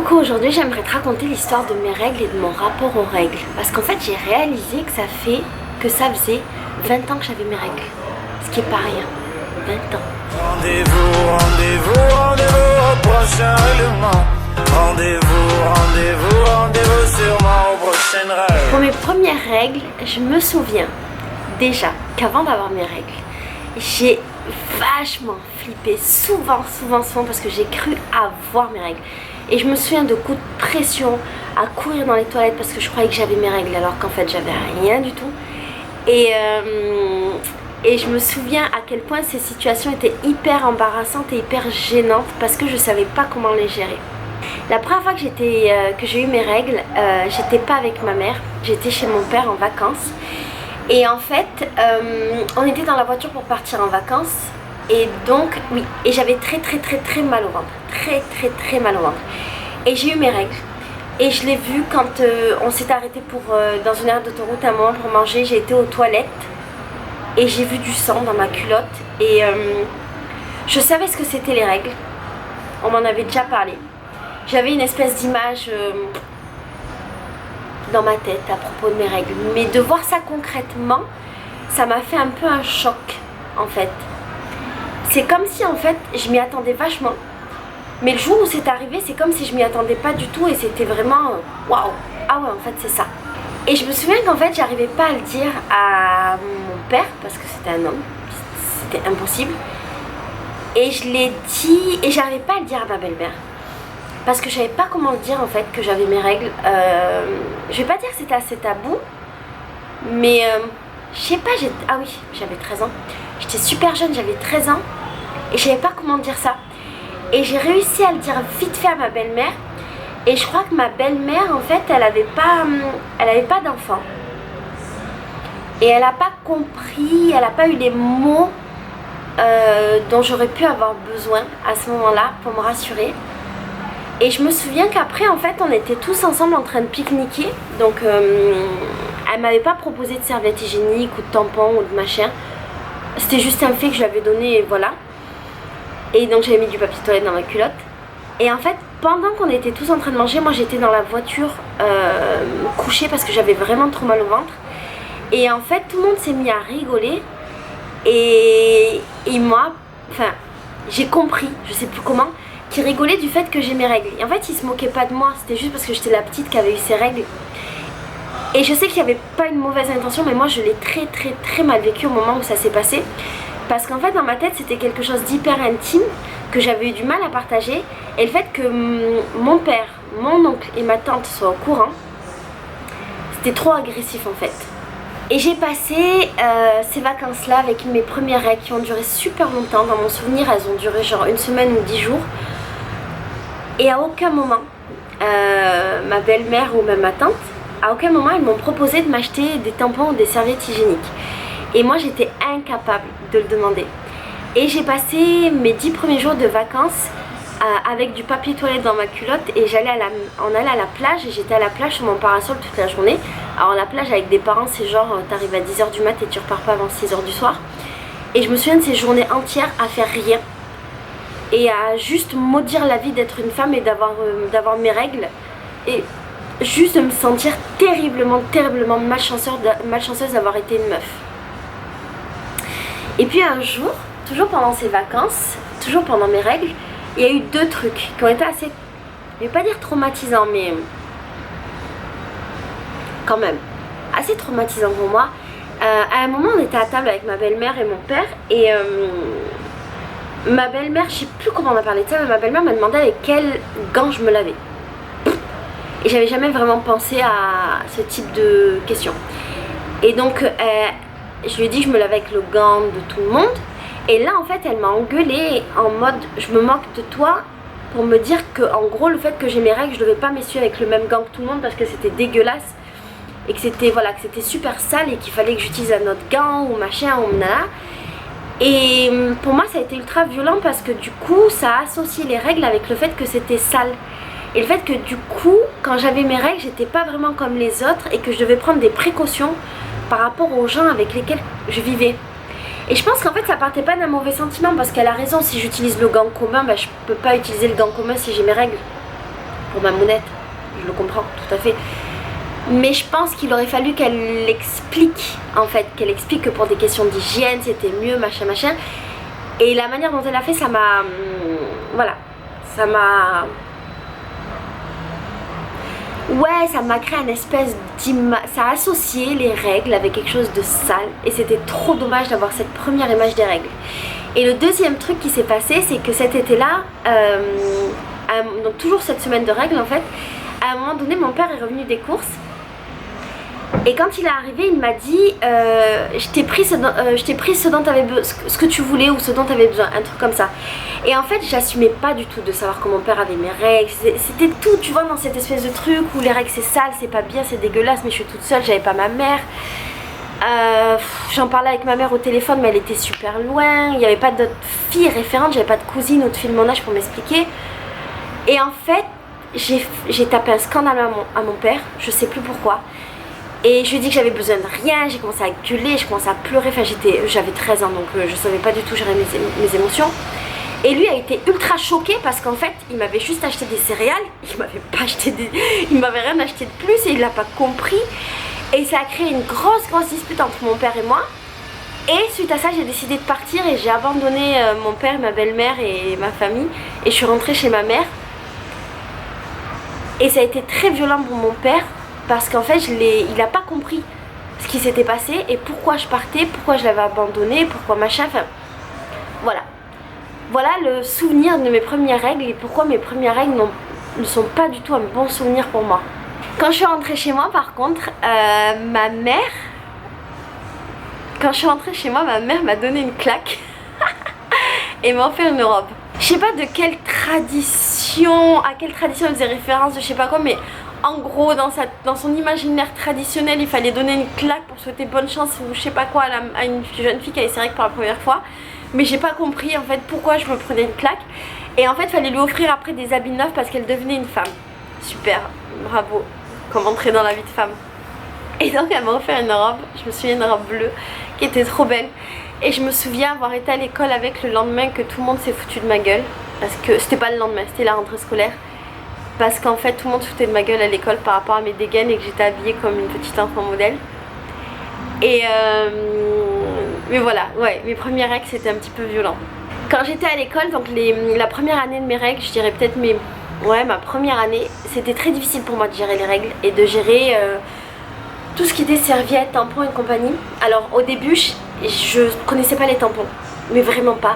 coup aujourd'hui j'aimerais te raconter l'histoire de mes règles et de mon rapport aux règles. Parce qu'en fait j'ai réalisé que ça faisait 20 ans que j'avais mes règles. Ce qui est pas rien. 20 ans. Rendez-vous, rendez-vous, rendez-vous au prochain règlement. Rendez-vous, rendez-vous, rendez-vous sûrement aux prochaines règles. Pour mes premières règles, je me souviens déjà qu'avant d'avoir mes règles, j'ai vachement flippé, souvent parce que j'ai cru avoir mes règles. Et je me souviens de coups de pression à courir dans les toilettes parce que je croyais que j'avais mes règles alors qu'en fait j'avais rien du tout. Et je me souviens à quel point ces situations étaient hyper embarrassantes et hyper gênantes parce que je savais pas comment les gérer. La première fois que j'ai eu mes règles, j'étais pas avec ma mère, j'étais chez mon père en vacances. Et en fait, on était dans la voiture pour partir en vacances. Et donc, oui, et j'avais très mal au ventre. Très mal au ventre. Et j'ai eu mes règles. Et je l'ai vu quand on s'est arrêté dans une aire d'autoroute à un moment pour manger. J'ai été aux toilettes. Et j'ai vu du sang dans ma culotte. Et je savais ce que c'était les règles. On m'en avait déjà parlé. J'avais une espèce d'image dans ma tête à propos de mes règles. Mais de voir ça concrètement, ça m'a fait un peu un choc en fait. C'est comme si en fait je m'y attendais vachement. Mais le jour où c'est arrivé, c'est comme si je m'y attendais pas du tout et c'était vraiment waouh. Ah ouais, en fait c'est ça. Et je me souviens qu'en fait j'arrivais pas à le dire à mon père parce que c'était un homme. C'était impossible. Et je l'ai dit et j'arrivais pas à le dire à ma belle-mère. Parce que je savais pas comment le dire en fait que j'avais mes règles. Je vais pas dire que c'était assez tabou. Mais je sais pas, ah oui, j'avais 13 ans. J'étais super jeune, j'avais 13 ans. Et je savais pas comment dire ça. Et j'ai réussi à le dire vite fait à ma belle-mère. Et je crois que ma belle-mère en fait elle avait pas d'enfant. Et elle a pas compris, elle a pas eu les mots dont j'aurais pu avoir besoin à ce moment-là pour me rassurer. Et je me souviens qu'après en fait on était tous ensemble en train de pique-niquer. Donc elle m'avait pas proposé de serviette hygiénique ou de tampon ou de machin. C'était juste un fait que je lui avais donné et voilà. Et donc j'avais mis du papier toilette dans ma culotte. Et en fait pendant qu'on était tous en train de manger, moi j'étais dans la voiture couchée parce que j'avais vraiment trop mal au ventre. Et en fait tout le monde s'est mis à rigoler. Et moi, enfin j'ai compris, je sais plus comment, qui rigolait du fait que j'ai mes règles. Et en fait, il se moquait pas de moi, c'était juste parce que j'étais la petite qui avait eu ses règles. Et je sais qu'il n'y avait pas une mauvaise intention, mais moi je l'ai très mal vécu au moment où ça s'est passé. Parce qu'en fait, dans ma tête, c'était quelque chose d'hyper intime que j'avais eu du mal à partager. Et le fait que mon père, mon oncle et ma tante soient au courant, c'était trop agressif en fait. Et j'ai passé ces vacances-là avec mes premières règles qui ont duré super longtemps. Dans mon souvenir, elles ont duré genre 1 semaine ou 10 jours. Et à aucun moment, ma belle-mère ou même ma tante, à aucun moment elles m'ont proposé de m'acheter des tampons ou des serviettes hygiéniques. Et moi j'étais incapable de le demander. Et j'ai passé mes 10 premiers jours de vacances avec du papier toilette dans ma culotte. Et on allait à la plage et j'étais à la plage sur mon parasol toute la journée. Alors la plage avec des parents c'est genre t'arrives à 10h du mat et tu repars pas avant 6h du soir. Et je me souviens de ces journées entières à faire rien. Et à juste maudire la vie d'être une femme et d'avoir mes règles. Et juste de me sentir terriblement malchanceuse d'avoir été une meuf. Et puis un jour, toujours pendant ces vacances, toujours pendant mes règles, il y a eu 2 trucs qui ont été assez, je vais pas dire traumatisants, mais quand même assez traumatisants pour moi. À un moment on était à table avec ma belle-mère et mon père et ma belle-mère, je sais plus comment on a parlé de ça, mais ma belle-mère m'a demandé avec quel gant je me lavais. Et j'avais jamais vraiment pensé à ce type de questions. Et donc je lui ai dit que je me lavais avec le gant de tout le monde. Et là en fait elle m'a engueulée en mode je me moque de toi, pour me dire que en gros le fait que j'ai mes règles je devais pas m'essuyer avec le même gant que tout le monde parce que c'était dégueulasse. Et que c'était voilà, que c'était super sale et qu'il fallait que j'utilise un autre gant ou machin ou nana. Et pour moi ça a été ultra violent parce que du coup ça a associé les règles avec le fait que c'était sale. Et le fait que du coup quand j'avais mes règles j'étais pas vraiment comme les autres et que je devais prendre des précautions par rapport aux gens avec lesquels je vivais. Et je pense qu'en fait ça partait pas d'un mauvais sentiment parce qu'elle a raison, si j'utilise le gant commun, bah, je peux pas utiliser le gant commun si j'ai mes règles. pour ma mounette, je le comprends tout à fait. Mais je pense qu'il aurait fallu qu'elle l'explique, en fait, qu'elle explique que pour des questions d'hygiène, c'était mieux, machin, machin. Et la manière dont elle a fait, ça m'a... Voilà, ça m'a... Ouais, ça m'a créé une espèce d'image, ça a associé les règles avec quelque chose de sale et c'était trop dommage d'avoir cette première image des règles. Et le deuxième truc qui s'est passé, c'est que cet été-là, donc toujours cette semaine de règles en fait, à un moment donné mon père est revenu des courses et quand il est arrivé il m'a dit je t'ai pris ce dont t'avais besoin, ce que tu voulais ou ce dont tu avais besoin, un truc comme ça. Et en fait j'assumais pas du tout de savoir que mon père avait mes règles, c'était tout, tu vois, dans cette espèce de truc où les règles c'est sale, c'est pas bien, c'est dégueulasse, mais je suis toute seule, j'avais pas ma mère. J'en parlais avec ma mère au téléphone mais elle était super loin, il n'y avait pas d'autres filles référentes, j'avais pas de cousine ou de fille de mon âge pour m'expliquer. Et en fait j'ai tapé un scandale à mon père, je sais plus pourquoi. Et je lui ai dit que j'avais besoin de rien, j'ai commencé à gueuler, je commençais à pleurer, enfin j'avais 13 ans donc je savais pas du tout gérer mes émotions. Et lui a été ultra choqué parce qu'en fait il m'avait juste acheté des céréales, il m'avait rien acheté de plus et il l'a pas compris. Et ça a créé une grosse dispute entre mon père et moi. Et suite à ça j'ai décidé de partir et j'ai abandonné mon père, ma belle-mère et ma famille. Et je suis rentrée chez ma mère. Et ça a été très violent pour mon père. Parce qu'en fait, il n'a pas compris ce qui s'était passé et pourquoi je partais, pourquoi je l'avais abandonné, pourquoi machin, enfin, voilà. Voilà le souvenir de mes premières règles et pourquoi mes premières règles ne sont pas du tout un bon souvenir pour moi. Quand je suis rentrée chez moi, par contre, ma mère m'a donné une claque et m'a offert une robe. Je sais pas de quelle tradition, à quelle tradition elle faisait référence, je sais pas quoi, mais... En gros, dans son imaginaire traditionnel, il fallait donner une claque pour souhaiter bonne chance ou je sais pas quoi à une jeune fille qui avait ses règles pour la première fois. Mais j'ai pas compris en fait pourquoi je me prenais une claque. Et en fait, il fallait lui offrir après des habits neufs parce qu'elle devenait une femme. Super, bravo, comme entrer dans la vie de femme. Et donc elle m'a offert une robe, je me souviens, une robe bleue qui était trop belle. Et je me souviens avoir été à l'école avec le lendemain que tout le monde s'est foutu de ma gueule. Parce que c'était pas le lendemain, c'était la rentrée scolaire. Parce qu'en fait tout le monde foutait de ma gueule à l'école par rapport à mes dégaines et que j'étais habillée comme une petite enfant modèle. Et mais voilà, ouais, mes premières règles c'était un petit peu violent. Quand j'étais à l'école, donc la première année de mes règles, je dirais peut-être ma première année, c'était très difficile pour moi de gérer les règles et de gérer tout ce qui était serviettes, tampons et compagnie. Alors au début, je connaissais pas les tampons. Mais vraiment pas,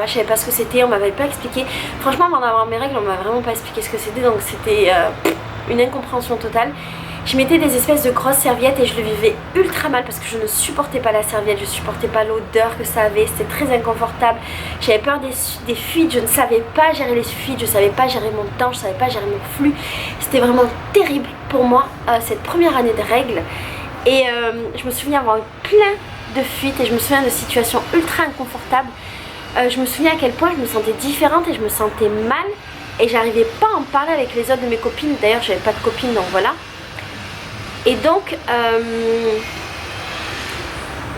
je savais pas ce que c'était, on m'avait pas expliqué. Franchement, avant d'avoir mes règles, on m'a vraiment pas expliqué ce que c'était, donc c'était une incompréhension totale. Je mettais des espèces de grosses serviettes et je le vivais ultra mal parce que je ne supportais pas la serviette, je supportais pas l'odeur que ça avait, c'était très inconfortable. J'avais peur des fuites, je ne savais pas gérer les fuites, je savais pas gérer mon temps, je savais pas gérer mon flux. C'était vraiment terrible pour moi, cette première année de règles. Et je me souviens avoir eu plein de fuites et je me souviens de situations ultra inconfortables. Je me souviens à quel point je me sentais différente et je me sentais mal et j'arrivais pas à en parler avec les autres de mes copines. D'ailleurs j'avais pas de copines donc voilà. Et donc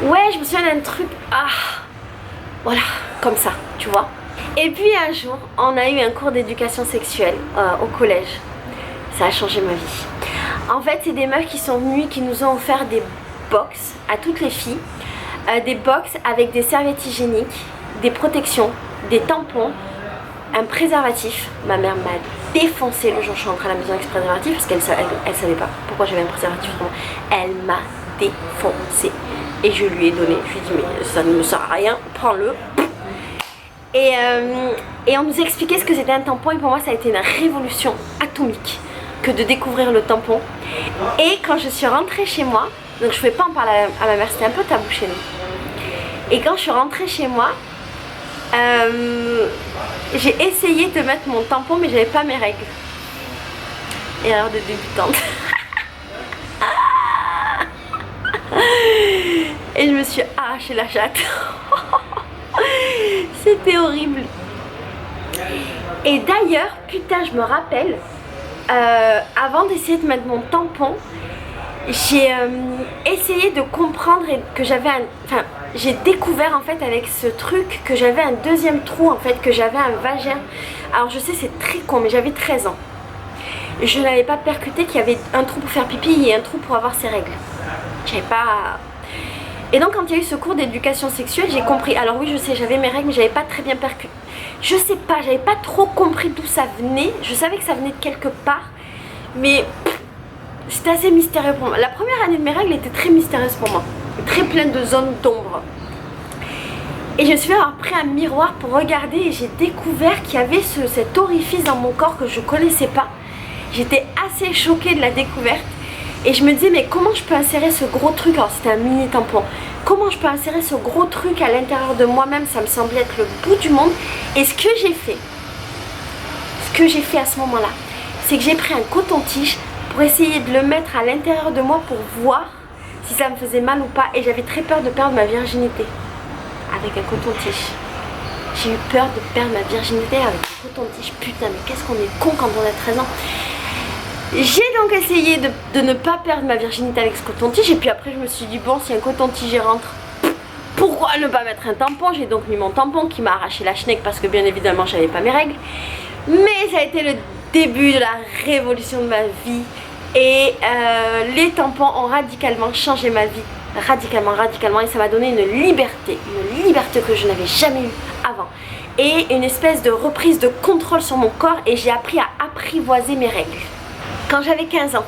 ouais, je me souviens d'un truc, voilà, comme ça, tu vois. Et puis un jour on a eu un cours d'éducation sexuelle au collège. Ça a changé ma vie. En fait c'est des meufs qui sont venues, qui nous ont offert des box à toutes les filles. Des box avec des serviettes hygiéniques, des protections, des tampons, un préservatif. Ma mère m'a défoncé le jour où je suis rentrée à la maison avec ce préservatif parce qu'elle savait pas pourquoi j'avais un préservatif. Elle m'a défoncé et je lui ai donné. Je lui ai dit mais ça ne me sert à rien, prends-le. Et on nous expliquait ce que c'était un tampon et pour moi ça a été une révolution atomique que de découvrir le tampon. Et quand je suis rentrée chez moi, donc je ne pouvais pas en parler à ma mère, c'était un peu tabou chez nous. Et quand je suis rentrée chez moi, j'ai essayé de mettre mon tampon mais j'avais pas mes règles. Et alors de débutante. Et je me suis arraché la chatte. C'était horrible. Et d'ailleurs, putain, je me rappelle, avant d'essayer de mettre mon tampon, j'ai essayé de comprendre que j'avais j'ai découvert en fait avec ce truc que j'avais un deuxième trou en fait, que j'avais un vagin. Alors je sais c'est très con mais j'avais 13 ans. je n'avais pas percuté qu'il y avait un trou pour faire pipi et un trou pour avoir ses règles. J'avais pas... Et donc quand il y a eu ce cours d'éducation sexuelle, j'ai compris. Alors oui, je sais, j'avais mes règles, mais j'avais pas très bien percuté. Je sais pas, j'avais pas trop compris d'où ça venait. Je savais que ça venait de quelque part, mais c'était assez mystérieux pour moi. La première année de mes règles était très mystérieuse pour moi, très pleine de zones d'ombre. Et je me suis fait avoir pris un miroir pour regarder et j'ai découvert qu'il y avait cet orifice dans mon corps que je connaissais pas. J'étais assez choquée de la découverte. Et je me disais, mais comment je peux insérer ce gros truc? Alors c'était un mini tampon. Comment je peux insérer ce gros truc à l'intérieur de moi-même? Ça me semblait être le bout du monde. Et ce que j'ai fait à ce moment-là, c'est que j'ai pris un coton-tige pour essayer de le mettre à l'intérieur de moi pour voir si ça me faisait mal ou pas. Et j'avais très peur de perdre ma virginité avec un coton-tige. J'ai eu peur de perdre ma virginité avec un coton-tige. Putain, mais qu'est-ce qu'on est con quand on a 13 ans. J'ai donc essayé de ne pas perdre ma virginité avec ce coton-tige. Et puis après je me suis dit, bon, si un coton-tige rentre, pourquoi ne pas mettre un tampon? J'ai donc mis mon tampon qui m'a arraché la schneck parce que bien évidemment j'avais pas mes règles. Mais ça a été le début de la révolution de ma vie. Et les tampons ont radicalement changé ma vie. Radicalement. Et ça m'a donné une liberté que je n'avais jamais eue avant. Et une espèce de reprise de contrôle sur mon corps. Et j'ai appris à apprivoiser mes règles. Quand j'avais 15 ans,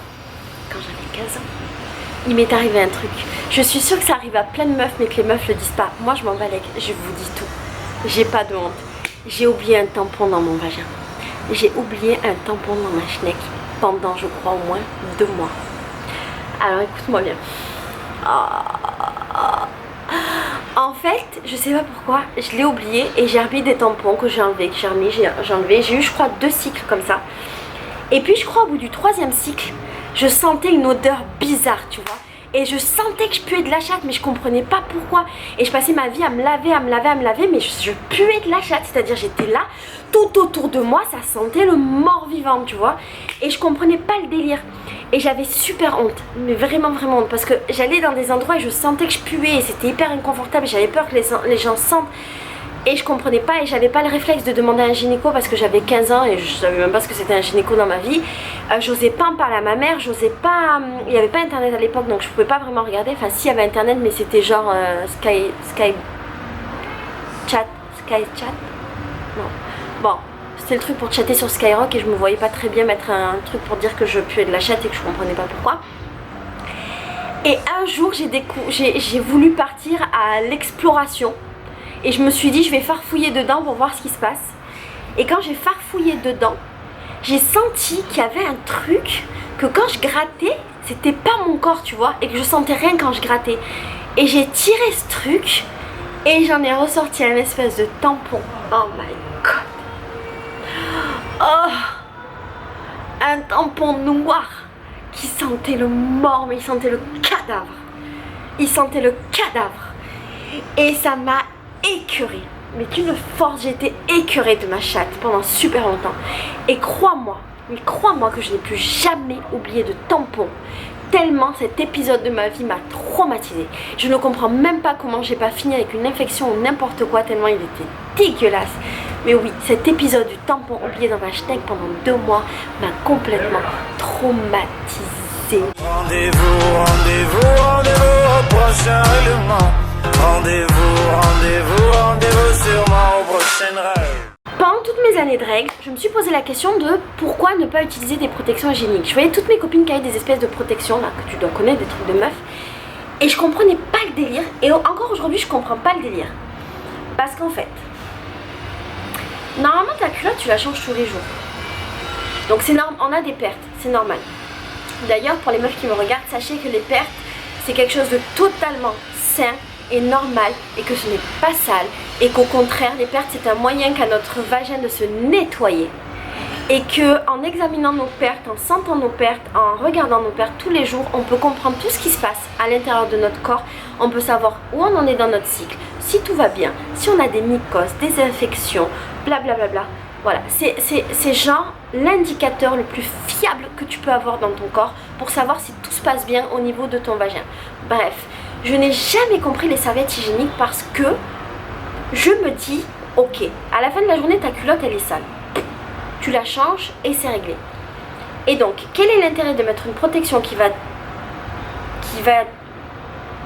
il m'est arrivé un truc. Je suis sûre que ça arrive à plein de meufs, mais que les meufs le disent pas. Moi, je m'en bats les couilles, je vous dis tout. J'ai pas de honte. J'ai oublié un tampon dans mon vagin. J'ai oublié un tampon dans ma schneck pendant, je crois, au moins 2 mois. Alors, écoute-moi bien. En fait, je sais pas pourquoi, je l'ai oublié et j'ai remis des tampons que j'ai enlevés, J'ai eu, je crois, 2 cycles comme ça. Et puis je crois au bout du 3e cycle, je sentais une odeur bizarre, tu vois. Et je sentais que je puais de la chatte, mais je comprenais pas pourquoi. Et je passais ma vie à me laver, mais je puais de la chatte. C'est-à-dire j'étais là, tout autour de moi, ça sentait le mort-vivant, tu vois. Et je comprenais pas le délire. Et j'avais super honte, mais vraiment honte. Parce que j'allais dans des endroits et je sentais que je puais. Et c'était hyper inconfortable, j'avais peur que les gens sentent. Et je comprenais pas et j'avais pas le réflexe de demander à un gynéco parce que j'avais 15 ans et je savais même pas ce que c'était un gynéco dans ma vie. J'osais pas en parler à ma mère, j'osais pas... Il n'y avait pas internet à l'époque donc je pouvais pas vraiment regarder. Enfin si, il y avait internet mais c'était genre Sky Chat. Non. Bon, c'était le truc pour chatter sur Skyrock et je me voyais pas très bien mettre un truc pour dire que je puais de la chatte et que je comprenais pas pourquoi. Et un jour j'ai voulu partir à l'exploration. Et je me suis dit, je vais farfouiller dedans pour voir ce qui se passe. Et quand j'ai farfouillé dedans, j'ai senti qu'il y avait un truc que quand je grattais, c'était pas mon corps, tu vois. Et que je sentais rien quand je grattais. Et j'ai tiré ce truc et j'en ai ressorti un espèce de tampon. Oh my god. Oh, un tampon noir qui sentait le mort, mais il sentait le cadavre. Et ça m'a écœurée, mais d'une force, j'étais écœurée de ma chatte pendant super longtemps. Et crois-moi que je n'ai plus jamais oublié de tampon. Tellement cet épisode de ma vie m'a traumatisée. Je ne comprends même pas comment j'ai pas fini avec une infection ou n'importe quoi, tellement il était dégueulasse. Mais oui, cet épisode du tampon oublié dans ma schneck pendant 2 mois m'a complètement traumatisée. Rendez-vous au prochain règlement. Rendez-vous sûrement au prochain rêve. Pendant toutes mes années de règles, je me suis posé la question de pourquoi ne pas utiliser des protections hygiéniques. Je voyais toutes mes copines qui avaient des espèces de protections là, que tu dois connaître, des trucs de meufs. Et je comprenais pas le délire. Et encore aujourd'hui, je comprends pas le délire. Parce qu'en fait, normalement ta culotte, tu la changes tous les jours. Donc c'est normal, on a des pertes, c'est normal. D'ailleurs, pour les meufs qui me regardent, sachez que les pertes, c'est quelque chose de totalement sain et normal et que ce n'est pas sale et qu'au contraire les pertes c'est un moyen qu'a notre vagin de se nettoyer et que en examinant nos pertes, en sentant nos pertes, en regardant nos pertes tous les jours, on peut comprendre tout ce qui se passe à l'intérieur de notre corps, on peut savoir où on en est dans notre cycle, si tout va bien, si on a des mycoses, des infections, blablabla. Voilà, c'est genre l'indicateur le plus fiable que tu peux avoir dans ton corps pour savoir si tout se passe bien au niveau de ton vagin. Bref, je n'ai jamais compris les serviettes hygiéniques parce que je me dis, ok, à la fin de la journée, ta culotte, elle est sale. Tu la changes et c'est réglé. Et donc, quel est l'intérêt de mettre une protection qui va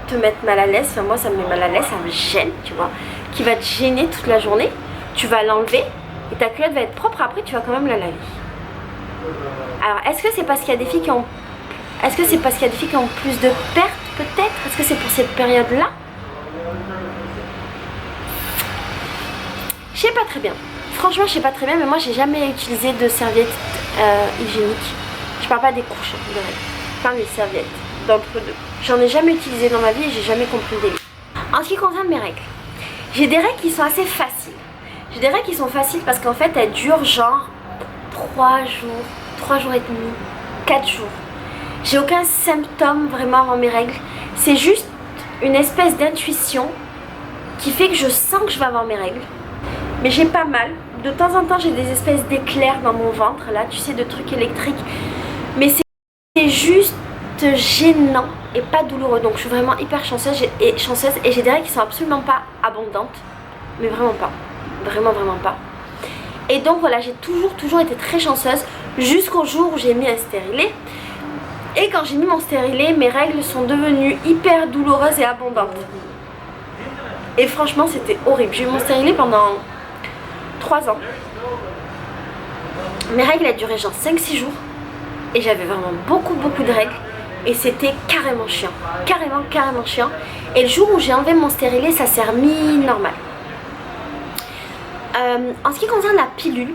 te mettre mal à l'aise? Enfin, moi, ça me met mal à l'aise, ça me gêne, tu vois. Qui va te gêner toute la journée. Tu vas l'enlever et ta culotte va être propre. Après, tu vas quand même la laver. Alors, est-ce que c'est parce qu'il y a des filles qui ont... Est-ce que c'est parce qu'il y a des filles qui ont plus de pertes, peut-être? Est-ce que c'est pour cette période-là? Je sais pas très bien. Franchement, je sais pas très bien, mais moi, j'ai jamais utilisé de serviettes hygiéniques. Je parle pas des couches de règles. Je parle des serviettes d'entre-deux. J'en ai jamais utilisé dans ma vie et j'ai jamais compris le délire. En ce qui concerne mes règles, j'ai des règles qui sont assez faciles. J'ai des règles qui sont faciles parce qu'en fait, elles durent genre 3 jours et demi, 4 jours. J'ai aucun symptôme vraiment avant mes règles. C'est juste une espèce d'intuition qui fait que je sens que je vais avoir mes règles. Mais j'ai pas mal. De temps en temps, j'ai des espèces d'éclairs dans mon ventre, là, tu sais, de trucs électriques. Mais c'est juste gênant et pas douloureux. Donc je suis vraiment hyper chanceuse et j'ai des règles qui sont absolument pas abondantes. Mais vraiment pas. Vraiment pas. Et donc voilà, j'ai toujours été très chanceuse jusqu'au jour où j'ai mis un stérilet. Et quand j'ai mis mon stérilet, mes règles sont devenues hyper douloureuses et abondantes. Et franchement, c'était horrible. J'ai eu mon stérilet pendant 3 ans. Mes règles, elles duraient genre 5-6 jours. Et j'avais vraiment beaucoup de règles. Et c'était carrément chiant. Carrément chiant. Et le jour où j'ai enlevé mon stérilet, ça s'est remis normal. En ce qui concerne la pilule,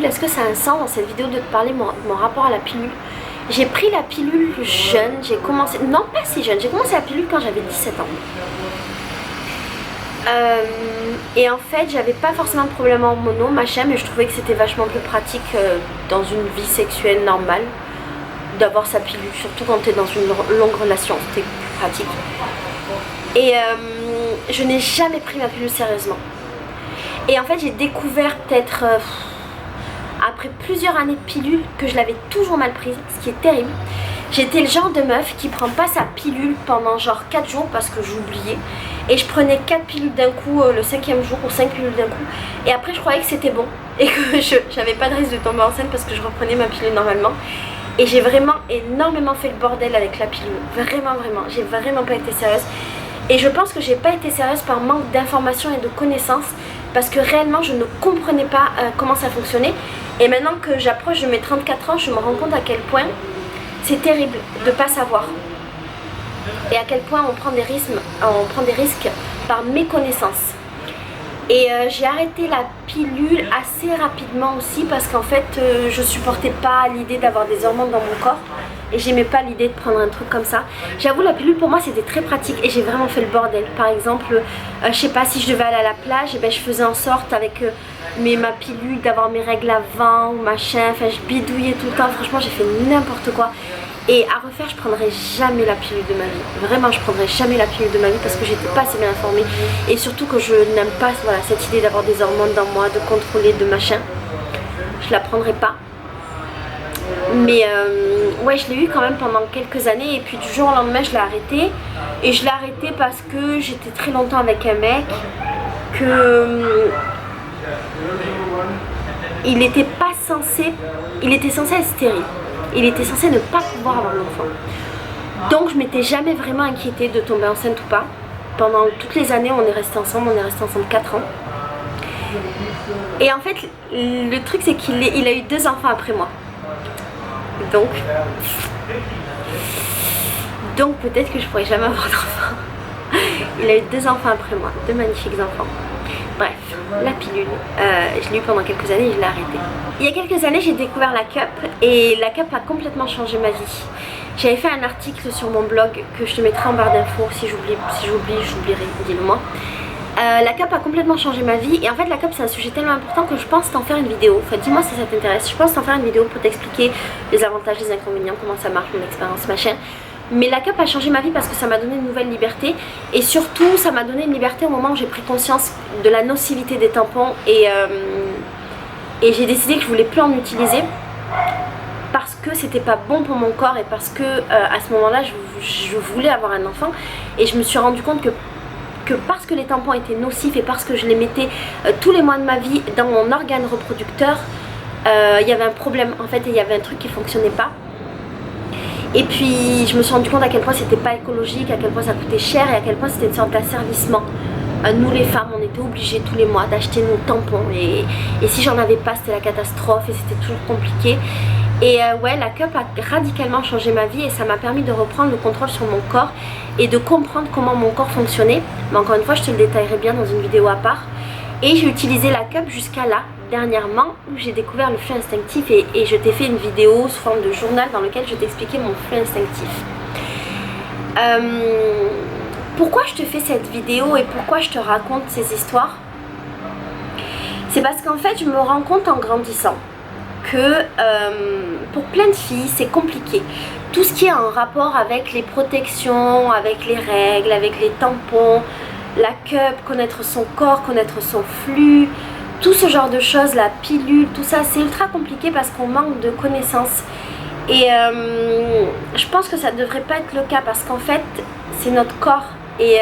est-ce que ça a un sens dans cette vidéo de te parler mon rapport à la pilule? J'ai pris la pilule jeune, j'ai commencé, non pas si jeune, j'ai commencé la pilule quand j'avais 17 ans. Et en fait, j'avais pas forcément de problème hormonaux, machin, mais je trouvais que c'était vachement plus pratique dans une vie sexuelle normale d'avoir sa pilule, surtout quand t'es dans une longue relation, c'était plus pratique. Et je n'ai jamais pris ma pilule sérieusement. Et en fait, j'ai découvert peut-être après plusieurs années de pilule que je l'avais toujours mal prise, ce qui est terrible. J'étais le genre de meuf qui prend pas sa pilule pendant genre 4 jours parce que j'oubliais. Et je prenais 4 pilules d'un coup le 5e jour ou 5 pilules d'un coup. Et après je croyais que c'était bon et que j'avais pas de risque de tomber enceinte parce que je reprenais ma pilule normalement. Et j'ai vraiment énormément fait le bordel avec la pilule. Vraiment. J'ai vraiment pas été sérieuse. Et je pense que j'ai pas été sérieuse par manque d'informations et de connaissances. Parce que réellement je ne comprenais pas comment ça fonctionnait. Et maintenant que j'approche de mes 34 ans, je me rends compte à quel point c'est terrible de pas savoir. Et à quel point on prend des risques par méconnaissance. Et j'ai arrêté la pilule assez rapidement aussi parce qu'en fait je supportais pas l'idée d'avoir des hormones dans mon corps. Et j'aimais pas l'idée de prendre un truc comme ça. J'avoue, la pilule pour moi c'était très pratique et j'ai vraiment fait le bordel. Par exemple, je sais pas, si je devais aller à la plage, et ben, je faisais en sorte avec ma pilule d'avoir mes règles avant ou machin. Enfin, je bidouillais tout le temps. Franchement, j'ai fait n'importe quoi. Et à refaire, je prendrais jamais la pilule de ma vie. Vraiment, je prendrais jamais la pilule de ma vie parce que j'étais pas assez bien informée. Et surtout que je n'aime pas cette idée d'avoir des hormones dans moi, de contrôler, de machin. Je la prendrais pas. Mais ouais, je l'ai eu quand même pendant quelques années et puis du jour au lendemain je l'ai arrêté. Et je l'ai arrêté parce que j'étais très longtemps avec un mec il était censé être stérile. Il était censé ne pas pouvoir avoir d'enfant. Donc je m'étais jamais vraiment inquiétée de tomber enceinte ou pas. Pendant toutes les années on est resté ensemble 4 ans. Et en fait le truc c'est qu'il a eu 2 enfants après moi. Donc peut-être que je pourrais jamais avoir d'enfant. Il a eu 2 enfants après moi, 2 magnifiques enfants. Bref, la pilule, je l'ai eu pendant quelques années et je l'ai arrêtée. Il y a quelques années j'ai découvert la cup et la cup a complètement changé ma vie. J'avais fait un article sur mon blog que je te mettrai en barre d'infos, si j'oublierai, dis-le moi. La cup a complètement changé ma vie et en fait la cup c'est un sujet tellement important que je pense t'en faire une vidéo. Enfin dis-moi si ça t'intéresse, je pense t'en faire une vidéo pour t'expliquer les avantages, les inconvénients, comment ça marche, mon expérience, machin. Mais la cup a changé ma vie parce que ça m'a donné une nouvelle liberté et surtout ça m'a donné une liberté au moment où j'ai pris conscience de la nocivité des tampons et j'ai décidé que je voulais plus en utiliser parce que c'était pas bon pour mon corps et parce que à ce moment là je voulais avoir un enfant et je me suis rendu compte que que parce que les tampons étaient nocifs et parce que je les mettais tous les mois de ma vie dans mon organe reproducteur, il y avait un problème en fait, et il y avait un truc qui fonctionnait pas. Et puis je me suis rendu compte à quel point c'était pas écologique, à quel point ça coûtait cher et à quel point c'était une sorte d'asservissement. Nous les femmes, on était obligées tous les mois d'acheter nos tampons et si j'en avais pas, c'était la catastrophe et c'était toujours compliqué. Et ouais, la cup a radicalement changé ma vie et ça m'a permis de reprendre le contrôle sur mon corps et de comprendre comment mon corps fonctionnait. Mais encore une fois, je te le détaillerai bien dans une vidéo à part. Et j'ai utilisé la cup jusqu'à là, dernièrement, où j'ai découvert le flux instinctif et je t'ai fait une vidéo sous forme de journal dans lequel je t'expliquais mon flux instinctif. Pourquoi je te fais cette vidéo et pourquoi je te raconte ces histoires? C'est parce qu'en fait, je me rends compte en grandissant que pour plein de filles, c'est compliqué. Tout ce qui est en rapport avec les protections, avec les règles, avec les tampons, la cup, connaître son corps, connaître son flux, tout ce genre de choses, la pilule, tout ça, c'est ultra compliqué parce qu'on manque de connaissances. Et je pense que ça ne devrait pas être le cas parce qu'en fait, c'est notre corps et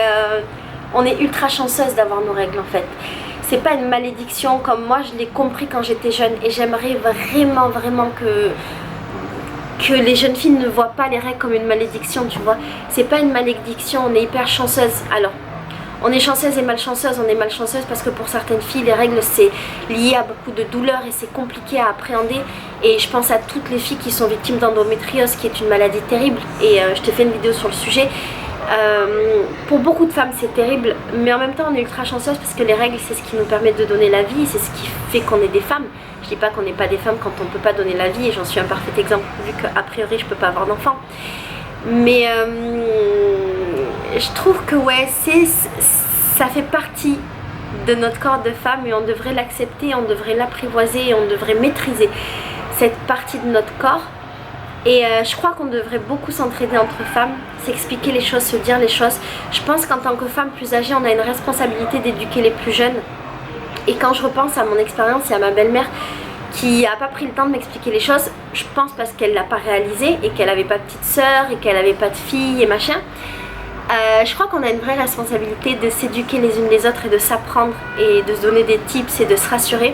on est ultra chanceuse d'avoir nos règles en fait. C'est pas une malédiction comme moi je l'ai compris quand j'étais jeune et j'aimerais vraiment que les jeunes filles ne voient pas les règles comme une malédiction, tu vois. C'est pas une malédiction, on est hyper chanceuse. Alors, on est chanceuse et malchanceuse, on est malchanceuse parce que pour certaines filles, les règles c'est lié à beaucoup de douleurs et c'est compliqué à appréhender. Et je pense à toutes les filles qui sont victimes d'endométriose qui est une maladie terrible et je t'ai fait une vidéo sur le sujet. Pour beaucoup de femmes c'est terrible, mais en même temps on est ultra chanceuse parce que les règles c'est ce qui nous permet de donner la vie, c'est ce qui fait qu'on est des femmes. Je dis pas qu'on n'est pas des femmes quand on peut pas donner la vie et j'en suis un parfait exemple vu qu'a priori je peux pas avoir d'enfant. Mais je trouve que ouais, ça fait partie de notre corps de femme et on devrait l'accepter, on devrait l'apprivoiser et on devrait maîtriser cette partie de notre corps. Et je crois qu'on devrait beaucoup s'entraider entre femmes, s'expliquer les choses, se dire les choses. Je pense qu'en tant que femme plus âgée, on a une responsabilité d'éduquer les plus jeunes. Et quand je repense à mon expérience et à ma belle-mère qui n'a pas pris le temps de m'expliquer les choses, je pense parce qu'elle ne l'a pas réalisé et qu'elle n'avait pas de petite sœur et qu'elle n'avait pas de fille et machin. Je crois qu'on a une vraie responsabilité de s'éduquer les unes les autres et de s'apprendre et de se donner des tips et de se rassurer.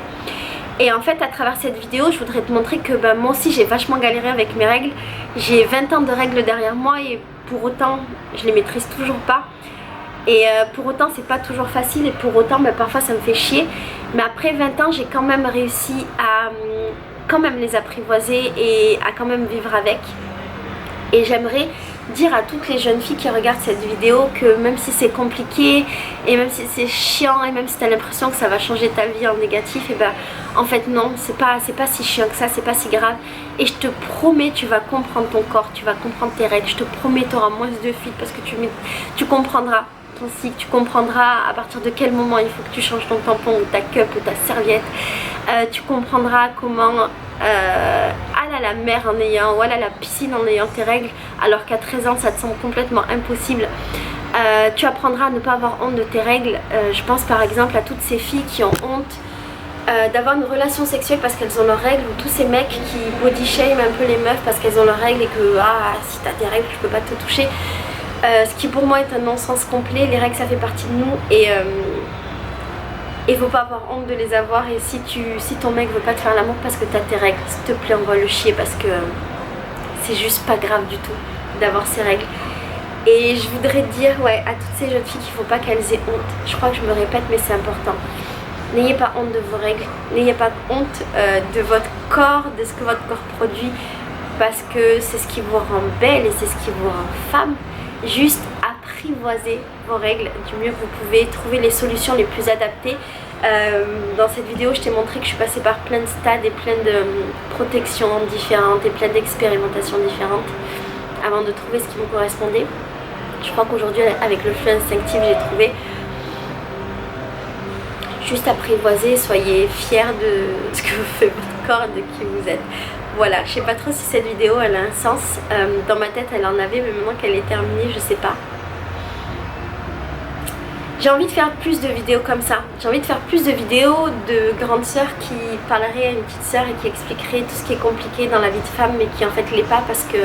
Et en fait à travers cette vidéo je voudrais te montrer que moi aussi j'ai vachement galéré avec mes règles. J'ai 20 ans de règles derrière moi et pour autant je les maîtrise toujours pas. Et pour autant c'est pas toujours facile et pour autant parfois ça me fait chier. Mais après 20 ans j'ai quand même réussi à quand même les apprivoiser et à quand même vivre avec. Et j'aimerais dire à toutes les jeunes filles qui regardent cette vidéo que même si c'est compliqué et même si c'est chiant et même si tu as l'impression que ça va changer ta vie en négatif, et en fait non, c'est pas si chiant que ça, c'est pas si grave. Et je te promets, tu vas comprendre ton corps, tu vas comprendre tes règles, je te promets, tu auras moins de fils parce que tu comprendras ton cycle, tu comprendras à partir de quel moment il faut que tu changes ton tampon ou ta cup ou ta serviette, tu comprendras comment aller à la mer en ayant, ou aller à la piscine en ayant tes règles alors qu'à 13 ans ça te semble complètement impossible. Tu apprendras à ne pas avoir honte de tes règles. Je pense par exemple à toutes ces filles qui ont honte d'avoir une relation sexuelle parce qu'elles ont leurs règles, ou tous ces mecs qui body shame un peu les meufs parce qu'elles ont leurs règles et que si t'as tes règles je peux pas te toucher. Ce qui pour moi est un non-sens complet. Les règles ça fait partie de nous et il faut pas avoir honte de les avoir. Et si ton mec veut pas te faire l'amour parce que t'as tes règles, s'il te plaît envoie le chier parce que c'est juste pas grave du tout d'avoir ces règles. Et je voudrais dire à toutes ces jeunes filles qu'il faut pas qu'elles aient honte. Je crois que je me répète mais c'est important. N'ayez pas honte de vos règles, n'ayez pas honte de votre corps, de ce que votre corps produit, parce que c'est ce qui vous rend belle et c'est ce qui vous rend femme. Juste apprivoisez vos règles du mieux que vous pouvez, trouver les solutions les plus adaptées. Dans cette vidéo je t'ai montré que je suis passée par plein de stades et plein de protections différentes et plein d'expérimentations différentes avant de trouver ce qui me correspondait. Je crois qu'aujourd'hui avec le flux instinctif j'ai trouvé. Juste apprivoisez, soyez fiers de ce que vous fait votre corps, de qui vous êtes. Voilà, je sais pas trop si cette vidéo elle a un sens. Dans ma tête elle en avait, mais maintenant qu'elle est terminée je sais pas. J'ai envie de faire plus de vidéos comme ça. J'ai envie de faire plus de vidéos de grandes sœurs qui parleraient à une petite sœur et qui expliqueraient tout ce qui est compliqué dans la vie de femme mais qui en fait l'est pas parce que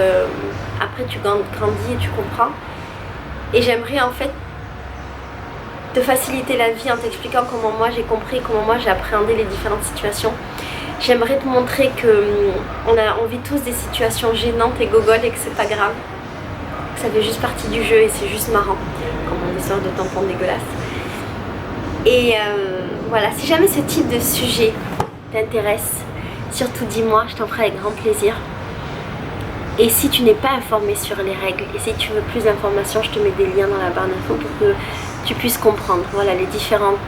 après tu grandis et tu comprends. Et j'aimerais en fait te faciliter la vie en t'expliquant comment moi j'ai compris, comment moi j'ai appréhendé les différentes situations. J'aimerais te montrer que on vit tous des situations gênantes et gogoles et que c'est pas grave. Que ça fait juste partie du jeu et c'est juste marrant, comme mon histoire de tampon dégueulasse. Et voilà, si jamais ce type de sujet t'intéresse, surtout dis-moi, je t'en ferai avec grand plaisir. Et si tu n'es pas informé sur les règles et si tu veux plus d'informations, je te mets des liens dans la barre d'infos pour que tu puisses comprendre voilà, les différentes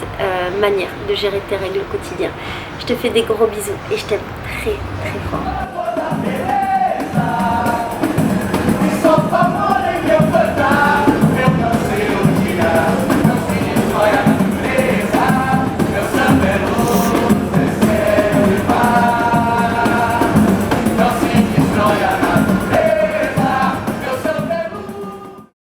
manières de gérer tes règles au quotidien. Je te fais des gros bisous et je t'aime très très fort.